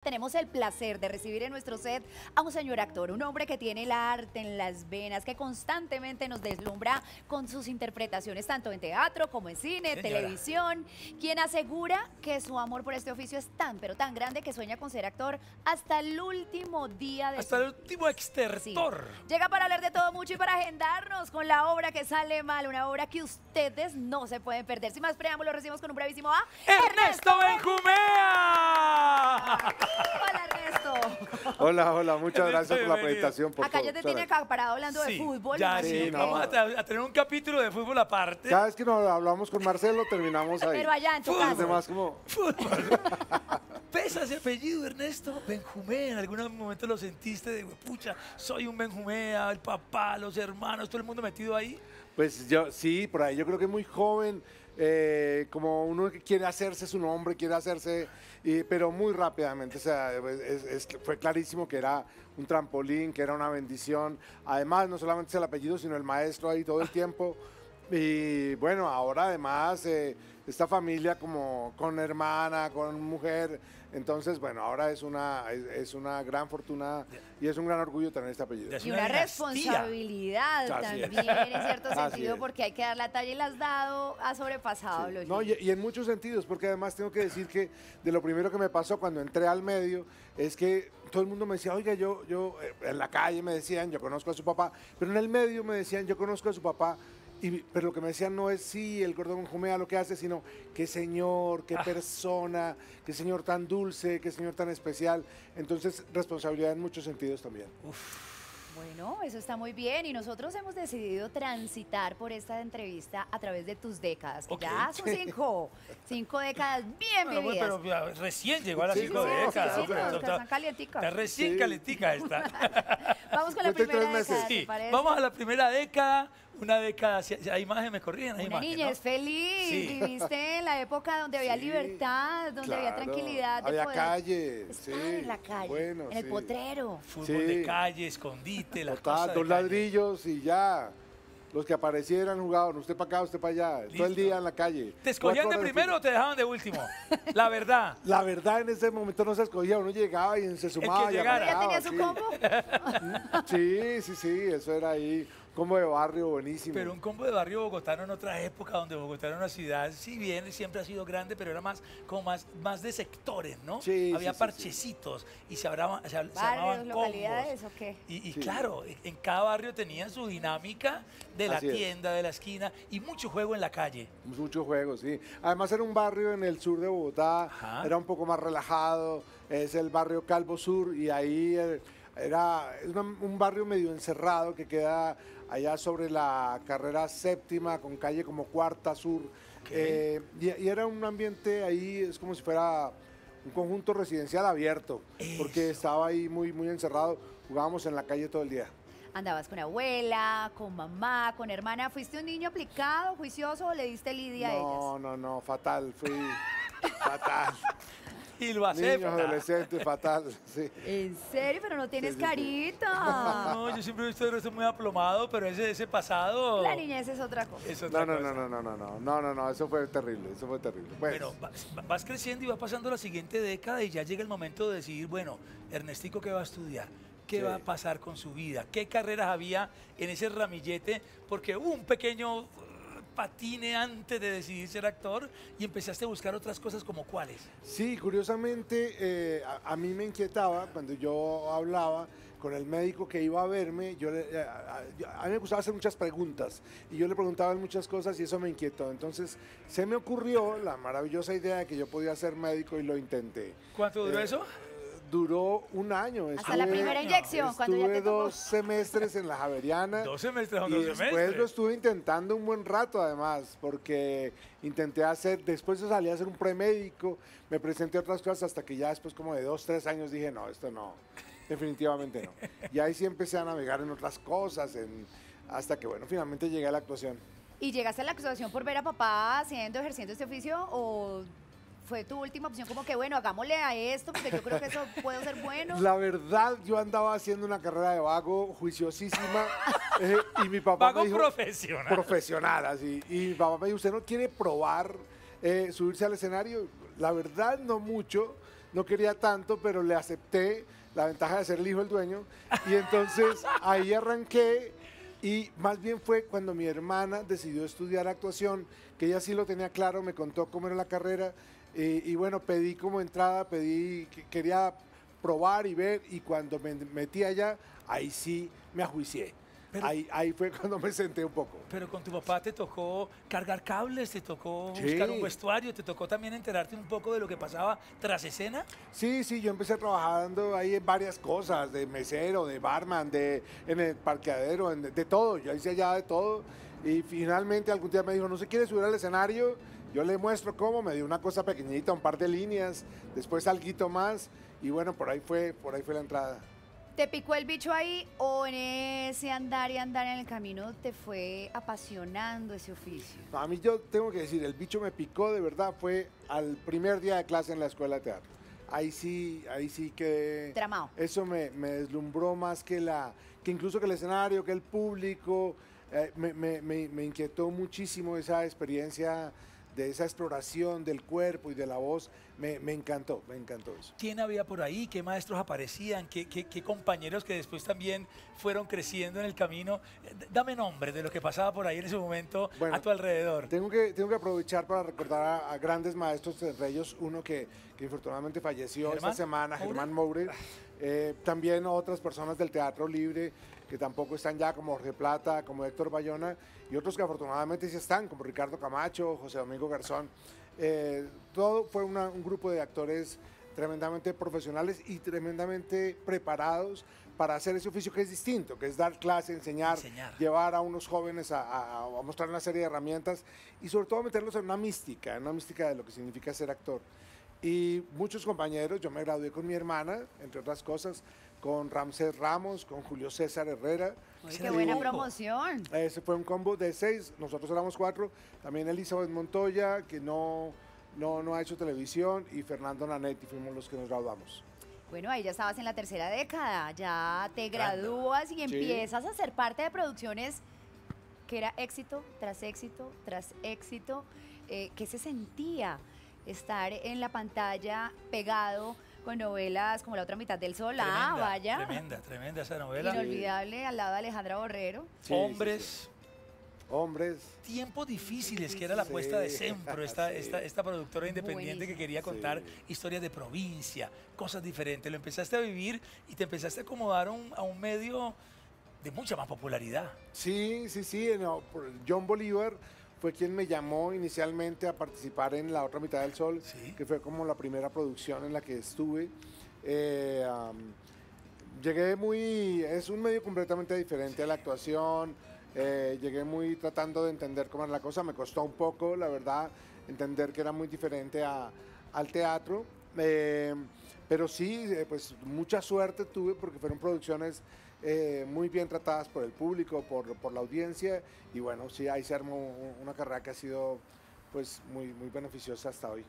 Tenemos el placer de recibir en nuestro set a un señor actor, un hombre que tiene el arte en las venas, que constantemente nos deslumbra con sus interpretaciones tanto en teatro como en cine, televisión, quien asegura que su amor por este oficio es tan, pero tan grande que sueña con ser actor hasta el último día de hasta el último extertor. Sí. Llega para hablar de todo mucho y para agendarnos con la obra que sale mal, una obra que ustedes no se pueden perder. Sin más preámbulos, recibimos con un bravísimo a ¡Ernesto Benjumea! Hola, Ernesto. Hola, muchas gracias por la presentación. Acá ya te tiene acaparado hablando de fútbol. Ya, sí, vamos a tener un capítulo de fútbol aparte. Cada vez que nos hablamos con Marcelo, terminamos ahí. Pero allá en tu casa. Además, como... Fútbol. ¿Pesa ese apellido, Ernesto? Benjumea, en algún momento lo sentiste de, pucha, soy un Benjumea, el papá, los hermanos, todo el mundo metido ahí. Pues yo, sí, por ahí yo creo que es muy joven, como uno que quiere hacerse su nombre, quiere hacerse, pero muy rápidamente, o sea, fue clarísimo que era un trampolín, que era una bendición. Además, no solamente es el apellido, sino el maestro ahí todo el tiempo. Y bueno, ahora además esta familia como con hermana, con mujer, entonces bueno, ahora es una gran fortuna y es un gran orgullo tener este apellido. Y una responsabilidad también, en cierto sentido, porque hay que dar la talla y la has dado, has sobrepasado los límites. Y en muchos sentidos, porque además tengo que decir que de lo primero que me pasó cuando entré al medio es que todo el mundo me decía, oiga, yo en la calle me decían, yo conozco a su papá, pero en el medio me decían, yo conozco a su papá. Pero lo que me decían no es sí, el gordo Benjumea lo que hace, sino qué señor, qué persona, qué señor tan dulce, qué señor tan especial. Entonces, responsabilidad en muchos sentidos también. Bueno, eso está muy bien y nosotros hemos decidido transitar por esta entrevista a través de tus décadas, que ya son cinco décadas bien vividas. Pero recién llegó a las 5 décadas. Sí, están calienticas. Está recién calientica esta. Vamos con la primera década, sí, ¿te parece? vamos a la primera década. Una década, hay imágenes, me corrigen, hay una imágenes, niña ¿no? es feliz, viviste en la época donde había libertad, donde había tranquilidad. Había calle, estar en la calle, bueno, en el potrero. Fútbol de calle, escondite, la cosa de dos ladrillos y ya. Los que aparecieran jugaban, usted para acá, usted para allá, todo el día en la calle. ¿Te escogían de primero o te dejaban de último? La verdad. La verdad, en ese momento no se escogía, uno llegaba y se sumaba. El que llegara. ¿Ya tenía su combo? Sí, eso era ahí. Combo de barrio buenísimo. Pero un combo de barrio bogotano en otra época, donde Bogotá era una ciudad, si bien siempre ha sido grande, pero era más de sectores, ¿no? Sí, había parchecitos y se llamaban localidades, combos. ¿o qué? Y claro, en cada barrio tenían su dinámica de la tienda, de la esquina y mucho juego en la calle. Mucho juego, sí. Además era un barrio en el sur de Bogotá, era un poco más relajado, es el barrio Calvo Sur y ahí era un barrio medio encerrado que queda allá sobre la carrera séptima con calle como cuarta sur. Y era un ambiente ahí, es como si fuera un conjunto residencial abierto, porque estaba ahí muy encerrado, jugábamos en la calle todo el día. ¿Andabas con abuela, con mamá, con hermana? ¿Fuiste un niño aplicado, juicioso o le diste lidia a ellas? No, fatal, fui fatal. Y lo hace niño, adolescente, fatal, sí. ¿En serio? Pero no tienes carita. No, yo siempre he visto el resto muy aplomado, pero ese pasado... La niñez es otra cosa. No, eso fue terrible, Pues. Bueno, vas creciendo y va pasando la siguiente década y ya llega el momento de decidir, bueno, Ernestico, ¿qué va a estudiar? ¿Qué va a pasar con su vida? ¿Qué carreras había en ese ramillete? Porque hubo un pequeño patine antes de decidir ser actor y empezaste a buscar otras cosas, como cuáles. Sí, curiosamente a mí me inquietaba cuando yo hablaba con el médico que iba a verme, a mí me gustaba hacer muchas preguntas y yo le preguntaba muchas cosas y eso me inquietó. Entonces se me ocurrió la maravillosa idea de que yo podía ser médico y lo intenté. ¿Cuánto duró eso? Duró un año. Hasta la primera inyección, cuando ya te tocó. 2 semestres en la Javeriana. 2 semestres son 2 y semestres. después lo estuve intentando un buen rato además, porque intenté después salí a hacer un premédico, me presenté a otras cosas hasta que ya después como de 2, 3 años dije, no, esto no, definitivamente no. Y ahí sí empecé a navegar en otras cosas, hasta que bueno, finalmente llegué a la actuación. ¿Y llegaste a la actuación por ver a papá ejerciendo este oficio o fue tu última opción como que, bueno, hagámosle a esto porque yo creo que eso puede ser bueno? La verdad, yo andaba haciendo una carrera de vago juiciosísima y mi papá me dijo... profesional. Profesional, así. Y mi papá me dijo, ¿usted no quiere probar subirse al escenario? La verdad, no mucho. no quería tanto, pero le acepté la ventaja de ser el hijo del dueño. Y entonces ahí arranqué. Y más bien fue cuando mi hermana decidió estudiar actuación, que ella sí lo tenía claro, me contó cómo era la carrera. Y bueno, pedí como entrada, quería probar y ver. Y cuando me metí allá, ahí sí me ajuicié. Pero- Ahí fue cuando me senté un poco. Pero con tu papá te tocó cargar cables, te tocó Sí. buscar un vestuario, te tocó también enterarte un poco de lo que pasaba tras escena. Sí, sí, yo empecé trabajando ahí en varias cosas, de mesero, de barman, en el parqueadero, de todo. Yo hice allá de todo. Y finalmente algún día me dijo, ¿no se quiere subir al escenario? Yo le muestro cómo, me dio una cosa pequeñita, un par de líneas, después alguito más. Y bueno, por ahí fue la entrada. ¿Te picó el bicho ahí o en ese andar y andar en el camino te fue apasionando ese oficio? No, a mí yo tengo que decir, el bicho me picó de verdad, fue al primer día de clase en la escuela de teatro. Ahí sí que Tramado. eso me deslumbró más que incluso que el escenario, que el público. Me inquietó muchísimo esa experiencia de esa exploración del cuerpo y de la voz. Me encantó eso. ¿Quién había por ahí? ¿Qué maestros aparecían? ¿Qué compañeros que después también fueron creciendo en el camino? Dame nombre de lo que pasaba por ahí en ese momento Bueno, a tu alrededor. Tengo que aprovechar para recordar a grandes maestros, entre ellos uno que infortunadamente falleció ¿Germán esta semana, Moure? Germán Moure. También otras personas del teatro libre que tampoco están ya, como Jorge Plata, como Héctor Bayona, y otros que afortunadamente sí están, como Ricardo Camacho, José Domingo Garzón. Todo fue un grupo de actores tremendamente profesionales y tremendamente preparados para hacer ese oficio que es distinto, que es dar clase, enseñar. Llevar a unos jóvenes a mostrar una serie de herramientas y sobre todo meterlos en una mística de lo que significa ser actor. Y muchos compañeros, yo me gradué con mi hermana, entre otras cosas, con Ramsés Ramos, con Julio César Herrera. Oye, qué buena promoción. Ese fue un combo de 6, nosotros éramos 4. También Elizabeth Montoya, que no ha hecho televisión, y Fernando Nanetti, fuimos los que nos graduamos. Bueno, ahí ya estabas en la tercera década, ya te gradúas y empiezas a ser parte de producciones que era éxito tras éxito tras éxito. ¿Qué se sentía estar en la pantalla pegado con novelas como La otra mitad del sol? Tremenda, Vaya. Tremenda esa novela. Inolvidable, al lado de Alejandra Borrero. Sí, Hombres. sí, sí. Hombres. Tiempos difíciles, que era la apuesta de Sempro, esta productora independiente que quería contar historias de provincia, cosas diferentes. Lo empezaste a vivir y te empezaste a acomodar a un medio de mucha más popularidad. Sí. No, John Bolívar fue quien me llamó inicialmente a participar en La otra mitad del sol, Sí. que fue como la primera producción en la que estuve. Es un medio completamente diferente a la actuación. Llegué muy tratando de entender cómo era la cosa. Me costó un poco, la verdad, entender que era muy diferente al teatro. Pero sí, pues mucha suerte tuve porque fueron producciones muy bien tratadas por el público, por la audiencia. Y bueno, sí, ahí se armó una carrera que ha sido pues muy beneficiosa hasta hoy.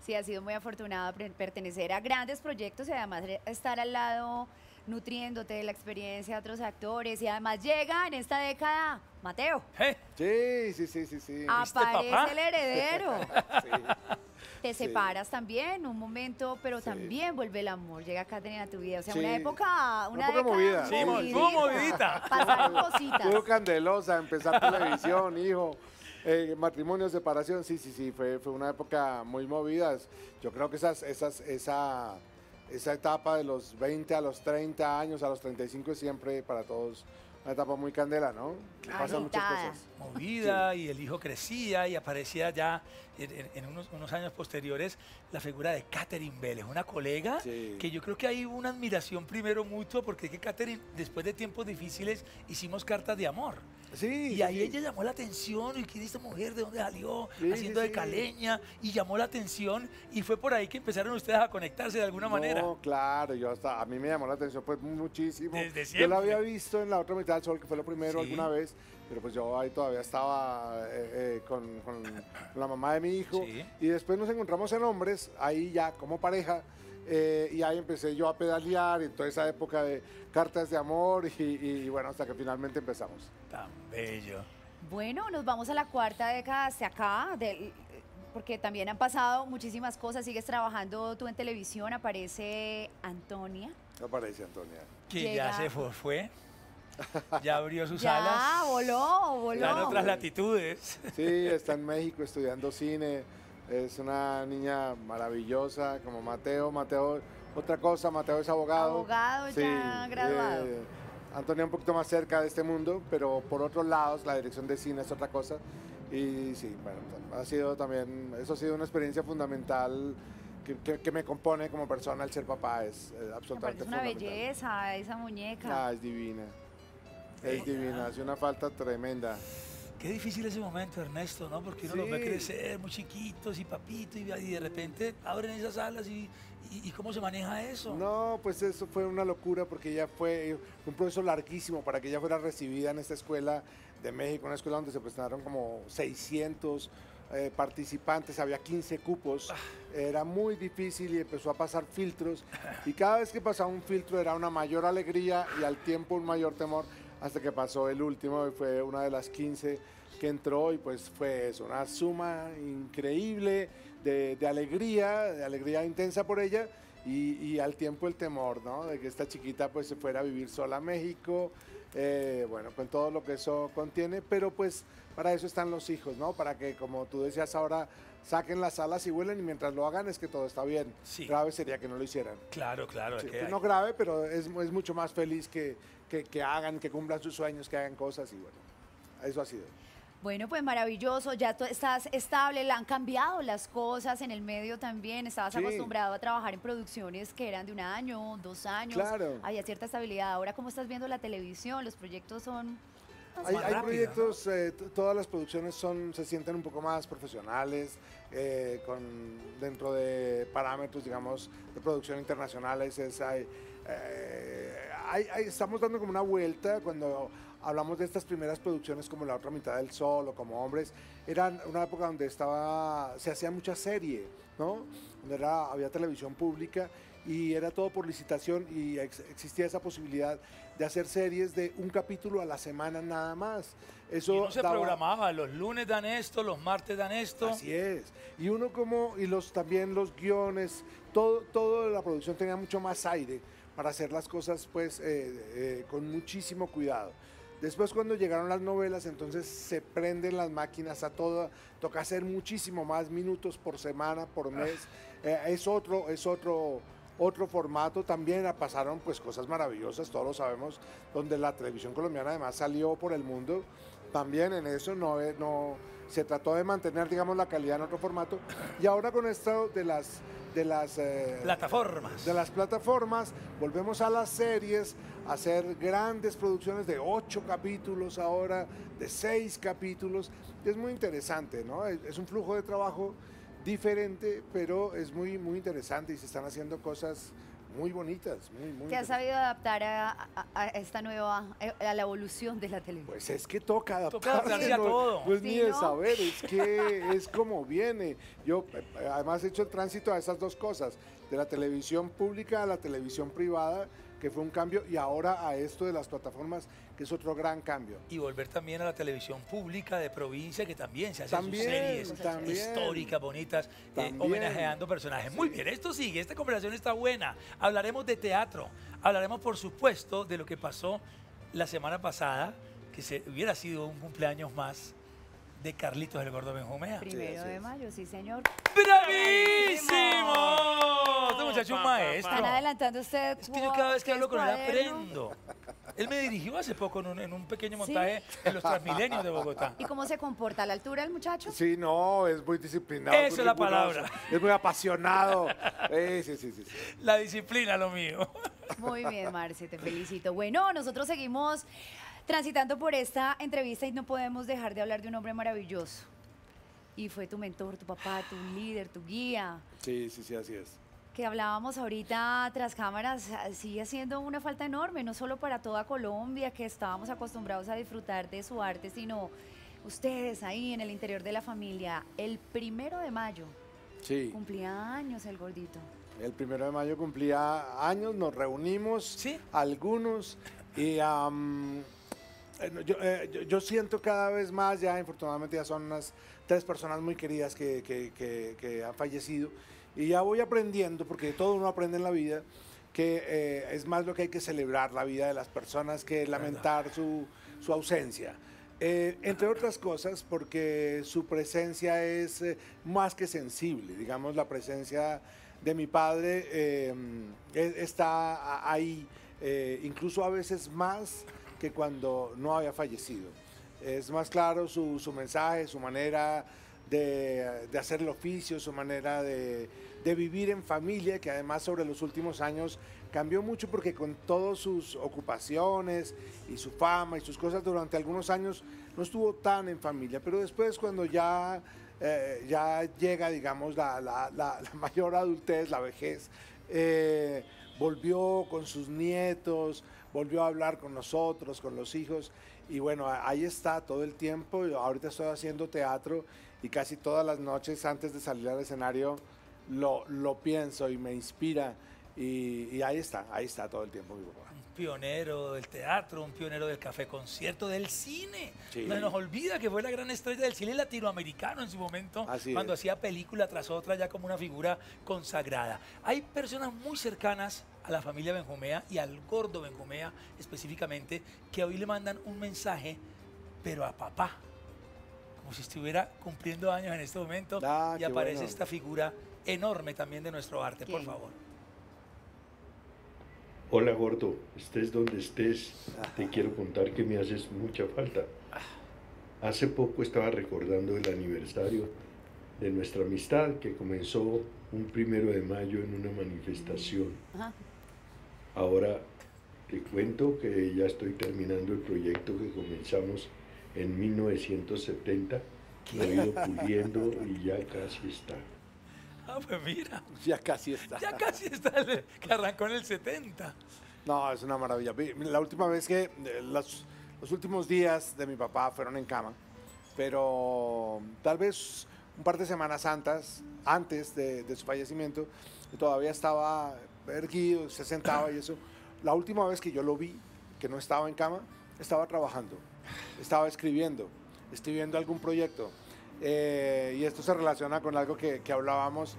Sí, ha sido muy afortunado pertenecer a grandes proyectos y además estar al lado nutriéndote de la experiencia de otros actores. Y además llega en esta década Mateo. Sí. Aparece papá? el heredero. Sí. Te Sí. separas también un momento, pero Sí. también vuelve el amor. Llega Katherine a tu vida. O sea, Sí. una época época movida. Sí, estuvo movidita. Pasaron cositas. Estuvo candelosa, empezar televisión, hijo, matrimonio, separación, sí, fue una época muy movida. Yo creo que esa etapa de los 20 a los 30 años, a los 35 es siempre para todos una etapa muy candela, ¿no? Que pasan muchas Agitada. cosas. Movida, y el hijo crecía y aparecía ya en unos años posteriores la figura de Katherine Vélez, una colega Sí. que yo creo que hay una admiración primero mutua, porque es que Katherine, después de tiempos difíciles, hicimos cartas de amor. Sí, Y ahí ella llamó la atención, y quién es esta mujer, de dónde salió, Sí, haciendo sí, de caleña, y llamó la atención, y fue por ahí que empezaron ustedes a conectarse de alguna manera. No, claro, a mí me llamó la atención pues muchísimo. Desde Yo la siempre. había visto en La otra mitad del sol, que fue lo primero Sí. alguna vez, pero pues yo ahí todavía estaba con la mamá de mi hijo. Sí. Y después nos encontramos en Hombres, ahí ya como pareja, y ahí empecé yo a pedalear, y toda esa época de cartas de amor, y bueno, hasta que finalmente empezamos. Tan bello. Bueno, nos vamos a la cuarta década hacia acá. porque también han pasado muchísimas cosas. Sigues trabajando tú en televisión, aparece Antonia. Aparece Antonia. Que Llega. ya se fue, ya abrió sus Ya, alas, voló. está en otras latitudes. Sí, está en México estudiando cine. Es una niña maravillosa, como Mateo. Mateo, otra cosa, Mateo es abogado. Abogado ya graduado. Antonia un poquito más cerca de este mundo, pero por otros lados la dirección de cine es otra cosa. Y sí, bueno, ha sido también, eso ha sido una experiencia fundamental que me compone como persona. El ser papá es absolutamente Es una fundamental. belleza esa muñeca. Ah, es divina. Es divina, hace una falta tremenda. Qué difícil ese momento, Ernesto, ¿no? Porque uno los ve Sí. crecer muy chiquitos y papitos y de repente abren esas alas y ¿cómo se maneja eso? No, pues eso fue una locura porque ella fue un proceso larguísimo para que ella fuera recibida en esta escuela de México, una escuela donde se presentaron como 600 participantes, había 15 cupos, era muy difícil y empezó a pasar filtros y cada vez que pasaba un filtro era una mayor alegría y al tiempo un mayor temor hasta que pasó el último y fue una de las 15 que entró y pues fue eso, una suma increíble de alegría intensa por ella y al tiempo el temor, ¿no? De que esta chiquita pues se fuera a vivir sola a México, bueno, con todo lo que eso contiene, pero pues para eso están los hijos, ¿no? Para que, como tú decías ahora, saquen las alas y vuelen y mientras lo hagan es que todo está bien. Sí. Grave sería que no lo hicieran. Claro, Sí, es que pues no grave, pero es mucho más feliz que hagan, que cumplan sus sueños, que hagan cosas y bueno, eso ha sido. Bueno, pues maravilloso, ya tú estás estable, le han cambiado las cosas en el medio también, estabas Sí. acostumbrado a trabajar en producciones que eran de 1 año, 2 años, Claro. había cierta estabilidad. Ahora, ¿cómo estás viendo la televisión? Los proyectos son... más Hay rápido, proyectos, todas las producciones se sienten un poco más profesionales, dentro de parámetros, digamos, de producción internacionales. Estamos dando como una vuelta cuando hablamos de estas primeras producciones como La otra mitad del sol o como Hombres. Era una época donde se hacía mucha serie, ¿no? Donde había televisión pública y era todo por licitación y existía esa posibilidad de hacer series de un capítulo a la semana nada más. Eso y no se programaba, los lunes dan esto, los martes dan esto. Así es. Y uno también los guiones, todo la producción tenía mucho más aire para hacer las cosas pues con muchísimo cuidado. Después cuando llegaron las novelas, entonces se prenden las máquinas a todo, toca hacer muchísimo más minutos por semana, por mes. Es otro formato. También pasaron pues cosas maravillosas, todos lo sabemos, donde la televisión colombiana además salió por el mundo. También en eso no se trató de mantener, digamos, la calidad en otro formato. Y ahora con esto de las plataformas, volvemos a las series, a hacer grandes producciones de 8 capítulos ahora, de 6 capítulos. Es muy interesante, ¿no? Es un flujo de trabajo diferente, pero es muy, muy interesante y se están haciendo cosas muy bonitas, muy ¿Te has sabido adaptar a esta nueva, a la evolución de la televisión? Pues es que toca Toca adaptarse, adaptarse a todo. Pues Sí, ni de ¿no? saber, es que es como viene. Yo además he hecho el tránsito a esas dos cosas, de la televisión pública a la televisión privada, que fue un cambio, y ahora a esto de las plataformas, que es otro gran cambio. Y volver también a la televisión pública de provincia, que también se hacen sus También, series también. históricas, bonitas, También. homenajeando personajes. Sí. Muy bien, esto sigue, esta conversación está buena. Hablaremos de teatro, hablaremos por supuesto de lo que pasó la semana pasada, que hubiera sido un cumpleaños más de Carlitos el Gordo Benjumea. Primero así de es. mayo, sí señor. ¡Bravísimo! Este muchacho es un maestro. Están adelantando usted. Es que yo cada vez que hablo con él cuaderno. aprendo. Él me dirigió hace poco en un pequeño montaje en los Transmilenios de Bogotá. ¿Y cómo se comporta a la altura el muchacho? Sí, no, es muy disciplinado. Esa muy es la riguroso, palabra. Es muy apasionado. Sí. La disciplina, lo mío. Muy bien, Marce, te felicito. Bueno, nosotros seguimos transitando por esta entrevista y no podemos dejar de hablar de un hombre maravilloso. Y fue tu mentor, tu papá, tu líder, tu guía. Sí, así es. Que hablábamos ahorita tras cámaras, sigue haciendo una falta enorme, no solo para toda Colombia, que estábamos acostumbrados a disfrutar de su arte, sino ustedes ahí en el interior de la familia. El 1 de mayo Sí. cumplía años el gordito. El 1 de mayo cumplía años, nos reunimos, Sí. algunos, y Yo siento cada vez más, ya infortunadamente ya son unas 3 personas muy queridas que han fallecido, y ya voy aprendiendo, porque todo uno aprende en la vida, que es más lo que hay que celebrar la vida de las personas que lamentar su ausencia. Entre otras cosas, porque su presencia es más que sensible. Digamos, la presencia de mi padre está ahí, incluso a veces más que cuando no había fallecido. Es más claro su mensaje, su manera de hacer el oficio, su manera de vivir en familia, que además sobre los últimos años cambió mucho, porque con todas sus ocupaciones y su fama y sus cosas durante algunos años no estuvo tan en familia, pero después cuando ya llega, digamos, la mayor adultez, la vejez, volvió con sus nietos, volvió a hablar con nosotros, con los hijos, y bueno, ahí está todo el tiempo. Yo ahorita estoy haciendo teatro y casi todas las noches antes de salir al escenario lo pienso y me inspira, y ahí está todo el tiempo mi papá. Un pionero del teatro, un pionero del café concierto, del cine. Sí. No se nos olvida que fue la gran estrella del cine latinoamericano en su momento, Así cuando es. hacía película tras otra, ya como una figura consagrada. Hay personas muy cercanas a la familia Benjumea y al gordo Benjumea específicamente, que hoy le mandan un mensaje, pero a papá, como si estuviera cumpliendo años en este momento, y Qué aparece bueno. esta figura enorme también de nuestro arte. Por ¿Quién? favor. Hola gordo, estés donde estés, te quiero contar que me haces mucha falta. Hace poco estaba recordando el aniversario de nuestra amistad, que comenzó un 1 de mayo en una manifestación. Ajá. Ahora te cuento que ya estoy terminando el proyecto que comenzamos en 1970, lo he ido puliendo y ya casi está. Ah, pues mira. Ya casi está. Ya casi está que arrancó en el 70. No, es una maravilla. La última vez que los últimos días de mi papá fueron en cama, pero tal vez un par de semanas antes de su fallecimiento, todavía estaba erguido, se sentaba y eso. La última vez que yo lo vi, que no estaba en cama, estaba trabajando, estaba escribiendo algún proyecto. Y esto se relaciona con algo que hablábamos.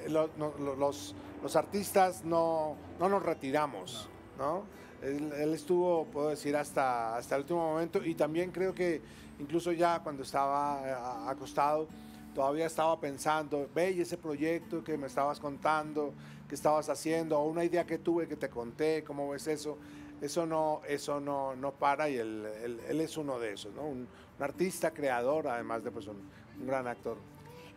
Los artistas no nos retiramos, ¿no? Él estuvo, puedo decir, hasta el último momento, y también creo que incluso ya cuando estaba acostado, todavía estaba pensando, ve, y ese proyecto que me estabas contando, que estabas haciendo, o una idea que tuve que te conté, ¿cómo ves eso? Eso no para, y él es uno de esos, ¿no? Un artista, creador, además de pues, un gran actor.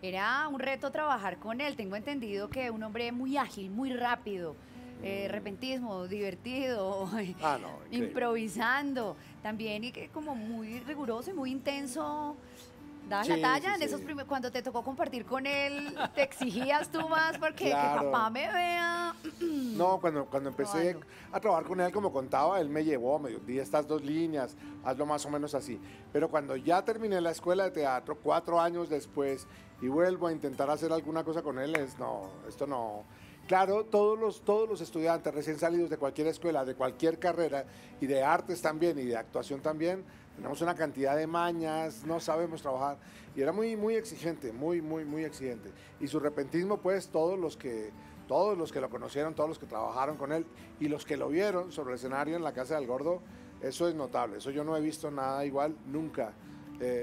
Era un reto trabajar con él. Tengo entendido que un hombre muy ágil, muy rápido, repentismo, divertido, No, increíble. improvisando también, y que como muy riguroso y muy intenso. ¿Dabas Sí, la talla? sí, En esos sí. cuando te tocó compartir con él, ¿te exigías tú más porque que Claro. papá me vea? No, cuando empecé Probando. a trabajar con él, como contaba, él me llevó, me dijo, di estas 2 líneas, hazlo más o menos así. Pero cuando ya terminé la escuela de teatro, 4 años después, y vuelvo a intentar hacer alguna cosa con él, esto no. Claro, todos los estudiantes recién salidos de cualquier escuela, de cualquier carrera, y de artes también, y de actuación también, tenemos una cantidad de mañas, no sabemos trabajar, y era muy, muy exigente, muy, muy, muy exigente. Y su repentismo, pues, todos los que lo conocieron, todos los que trabajaron con él, y los que lo vieron sobre el escenario en la Casa del Gordo, eso es notable, eso yo no he visto nada igual nunca.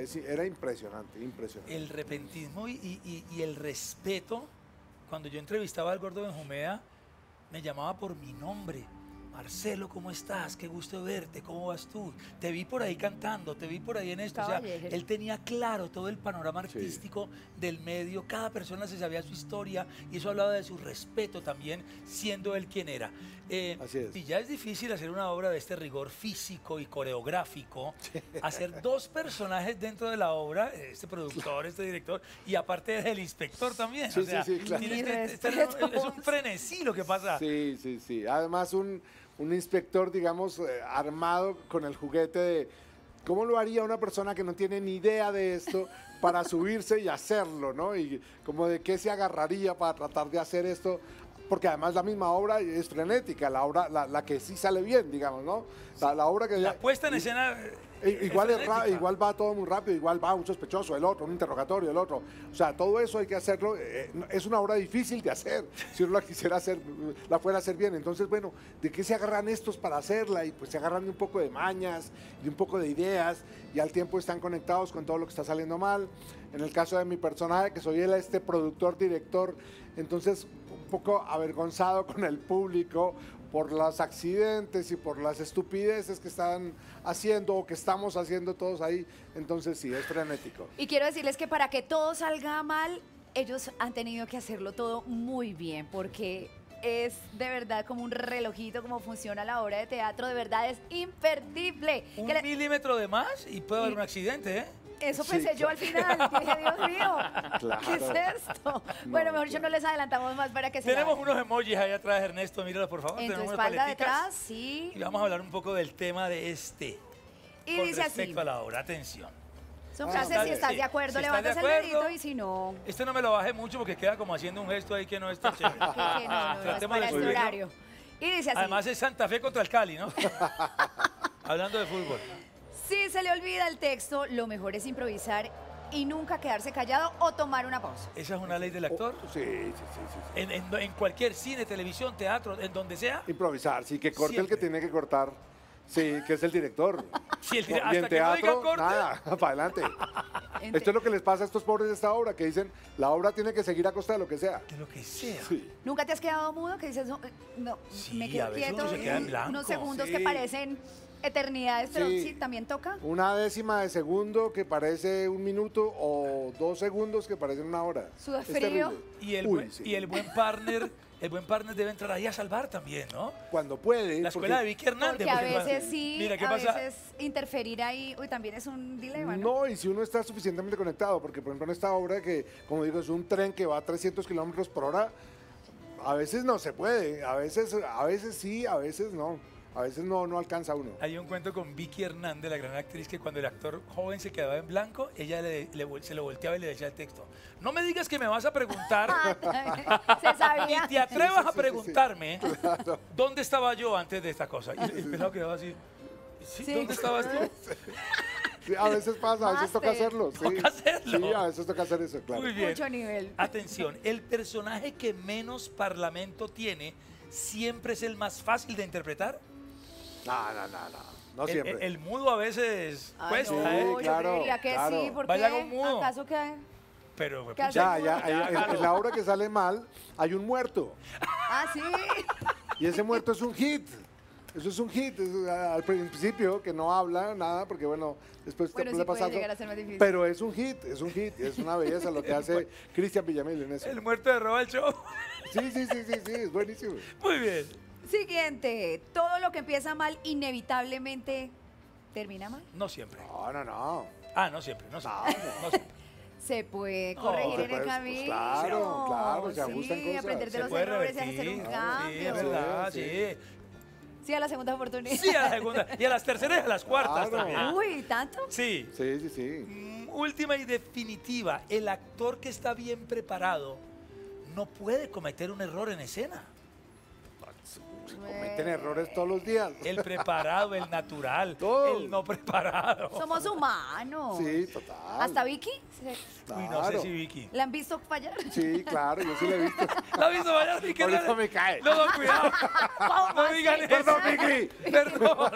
Sí, era impresionante, impresionante. El repentismo y el respeto. Cuando yo entrevistaba al gordo Benjumea, me llamaba por mi nombre. Marcelo, ¿cómo estás? Qué gusto verte, ¿cómo vas tú? Te vi por ahí cantando, te vi por ahí en esto. O sea, Caballero. él tenía claro todo el panorama artístico del medio, cada persona se sabía su historia, y eso hablaba de su respeto también, siendo él quien era. Así es. Y ya es difícil hacer una obra de este rigor físico y coreográfico, hacer 2 personajes dentro de la obra, este productor, este director, y aparte del inspector también. Sí, o sea, sí, claro. tienes Mis es respetos. un frenesí lo que pasa. Sí, sí, sí. Además, un inspector, digamos, armado con el juguete de cómo lo haría una persona que no tiene ni idea de esto para subirse y hacerlo, ¿no? Y como de qué se agarraría para tratar de hacer esto porque además la misma obra es frenética, la obra, la que sí sale bien, digamos, ¿no? La obra que La puesta en escena. Igual, frenética. igual va todo muy rápido, igual va un sospechoso, el otro, un interrogatorio, el otro. O sea, todo eso hay que hacerlo. Es una obra difícil de hacer, si uno la quisiera hacer, la fuera a hacer bien. Entonces, bueno, ¿de qué se agarran estos para hacerla? Y pues se agarran de un poco de mañas, de un poco de ideas, y al tiempo están conectados con todo lo que está saliendo mal. En el caso de mi personaje, que soy este productor, director, entonces un poco avergonzado con el público, por los accidentes y por las estupideces que están haciendo o que estamos haciendo todos ahí. Entonces sí, es frenético. Y quiero decirles que para que todo salga mal, ellos han tenido que hacerlo todo muy bien, porque es de verdad como un relojito como funciona la obra de teatro, de verdad es imperdible. Un Que le- milímetro de más y puede haber un accidente, ¿eh? Eso Sí, pensé yo al final, dije, Dios mío, Claro. ¿qué es esto? Bueno, mejor yo no les adelantamos más para que se Tenemos vayan. unos emojis ahí atrás, Ernesto, míralos por favor. En tu Tenemos unas espalda paleticas. detrás, sí. Y vamos a hablar un poco del tema de este. Y con dice así, respecto a la obra, atención. son Ah, frases, está si bien. estás Sí, de acuerdo, si estás levantas de el acuerdo. dedito y si no, Este no me lo bajé mucho porque queda como haciendo un gesto ahí que no está chévere. que no, no es Tratemos de para este subirlo. horario. Y dice así, Además es Santa Fe contra el Cali, ¿no? Hablando de fútbol. si se le olvida el texto, lo mejor es improvisar y nunca quedarse callado o tomar una pausa. Esa es una ley del actor. Sí, sí, sí, sí, sí. En cualquier cine, televisión, teatro, en donde sea. Improvisar, sí, que corte el que Siempre. tiene que cortar. Sí, que es el director. Sí, Y hasta en que no diga teatro, corte. nada, para adelante. Esto es lo que les pasa a estos pobres de esta obra, que dicen, la obra tiene que seguir a costa de lo que sea. De lo que sea. Sí. ¿Nunca te has quedado mudo? Que dices, no, no, Sí, me a quedo veces quieto. uno se queda en y blanco. unos segundos Sí. que parecen eternidades, pero Sí. sí, también toca. Una décima de segundo que parece un minuto o 2 segundos que parecen una hora. Sudar Es frío. terrible. Y el, Uy, buen, sí. y el buen partner, debe entrar ahí a salvar también, ¿no? Cuando puede. La escuela de porque- Vicky Hernández. Porque a porque, veces sí, Mira, ¿qué a pasa? veces interferir ahí, uy, también es un dilema, ¿no? No, y si uno está suficientemente conectado, porque por ejemplo en esta obra que, como digo, es un tren que va a 300 kilómetros por hora, a veces no se puede, a veces sí, a veces no, a veces no alcanza uno. Hay un cuento con Vicky Hernández, la gran actriz, que cuando el actor joven se quedaba en blanco, ella se lo volteaba y le decía el texto. No me digas que me vas a preguntar Se sabía. y te atrevas Sí, a sí, preguntarme dónde estaba yo antes de esta cosa. Y el pelado quedaba así. ¿Sí? Sí. ¿Dónde estabas tú? Sí, a veces pasa, a veces toca Máster. hacerlo. Sí. Toca hacerlo. Sí, a veces toca hacer eso, claro. Muy bien. Mucho nivel. Atención, el personaje que menos parlamento tiene siempre es el más fácil de interpretar. No El- siempre. El mudo a veces Ay, cuesta, no, ¿eh? yo claro, creería que claro. sí, porque Vaya con mudo. ¿acaso que? Pero ¿Qué pucha, hace? Ya, en la obra que sale mal hay un muerto. Ah, sí. Y ese muerto es un hit. Eso es un hit. Al principio que no habla nada, porque bueno, después Bueno, puede sí puede pasar. llegar a ser más difícil. Pero es un hit, es una belleza lo que hace Cristian Villamil en eso. el muerto de roba el show. Sí, es buenísimo. Muy bien. Siguiente. Todo lo que empieza mal inevitablemente termina mal. No siempre. No. Ah, no siempre, no siempre. No siempre. Se puede No, corregir se en el puede, pues, camino. claro, se ajustan Sí, cosas. aprender de Se los puede errores y hacer revertir. un Sí, cambio. es verdad, Sí, sí. Sí, a la segunda oportunidad. Sí, a la segunda. Y a las terceras y a las cuartas Claro. también. Uy, ¿tanto? Sí. Sí. Última y definitiva, el actor que está bien preparado no puede cometer un error en escena. Cometen errores todos los días. El preparado, el natural, Todo. el no preparado. Somos humanos. Sí, total. ¿Hasta Vicky? Uy, no sé Claro. si Vicky. ¿La han visto fallar? Sí, claro, yo sí lo he visto. ¿La has visto bailar, Vicky? Ahorita me cae. No, cuidado. No digan eso. Perdón, Vicky. Perdón.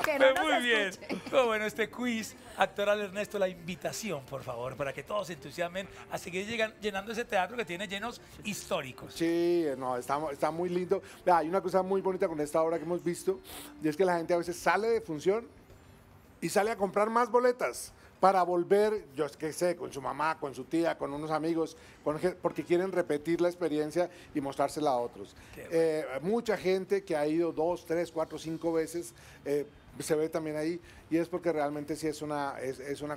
Que no Pero nos muy bien. escuche. Oh, bueno, este quiz, actoral Ernesto, la invitación, por favor, para que todos se entusiasmen a seguir llenando ese teatro que tiene llenos históricos. Sí, no, está muy lindo. Vea, hay una cosa muy bonita con esta obra que hemos visto, y es que la gente a veces sale de función y sale a comprar más boletas para volver, yo qué sé, con su mamá, con su tía, con unos amigos, porque quieren repetir la experiencia y mostrársela a otros. Mucha gente que ha ido 2, 3, 4, 5 veces se ve también ahí, y es porque realmente sí es una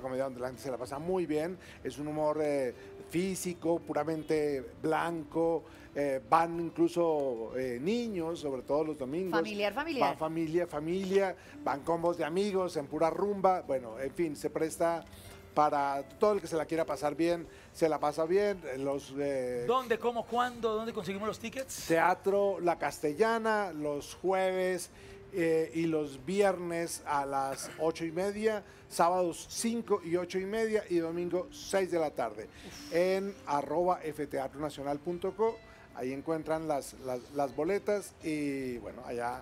comedia donde la gente se la pasa muy bien, es un humor físico, puramente blanco, van incluso niños, sobre todo los domingos. Familiar. Va familia, van combos de amigos, en pura rumba, bueno, en fin, se presta para todo el que se la quiera pasar bien, se la pasa bien. ¿Dónde, cómo, cuándo, dónde conseguimos los tickets? Teatro La Castellana, los jueves y los viernes a las 8:30, sábados 5 y 8:30 y domingo 6 de la tarde. En @fteatronacional.co, ahí encuentran las boletas y bueno, allá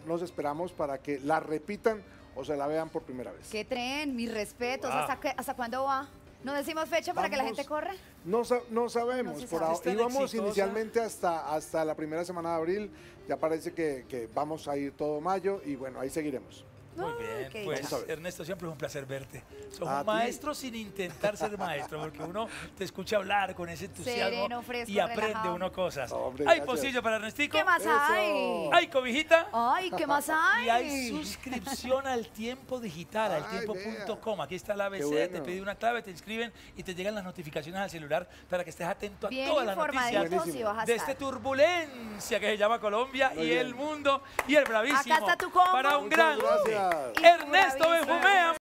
nos esperamos para que la repitan o se la vean por primera vez. ¿Qué tren? Mis respetos. Wow. ¿Hasta cuándo va? ¿No decimos fecha para que la gente corra? No sabemos. No se Por sabe. ahora. Es tan Íbamos exitosa. inicialmente hasta la primera semana de abril. Ya parece que vamos a ir todo mayo y bueno, ahí seguiremos. Muy Ay, bien, qué pues dicha. Ernesto, siempre es un placer verte. Sos A un ti. maestro sin intentar ser maestro, porque uno te escucha hablar con ese entusiasmo Sereno, fresco, y aprende relajado. uno cosas. Hombre, ¿Hay gracias. pocillo para Ernestico? ¿Qué más Eso. hay? ¿Hay cobijita? Ay, ¿qué más hay? Y hay suscripción al Tiempo Digital, al Ay, tiempo.com. Aquí está la ABC, Qué bueno. te pide una clave, te inscriben y te llegan las notificaciones al celular para que estés atento a Bien todas las informadito noticias si Buenísimo. vas a de estar. esta turbulencia que se llama Colombia Muy y bien. el mundo y el bravísimo. Acá está tu combo. Para un Muchas gran gracias. Y tu Ernesto bravísimo. Benjumea.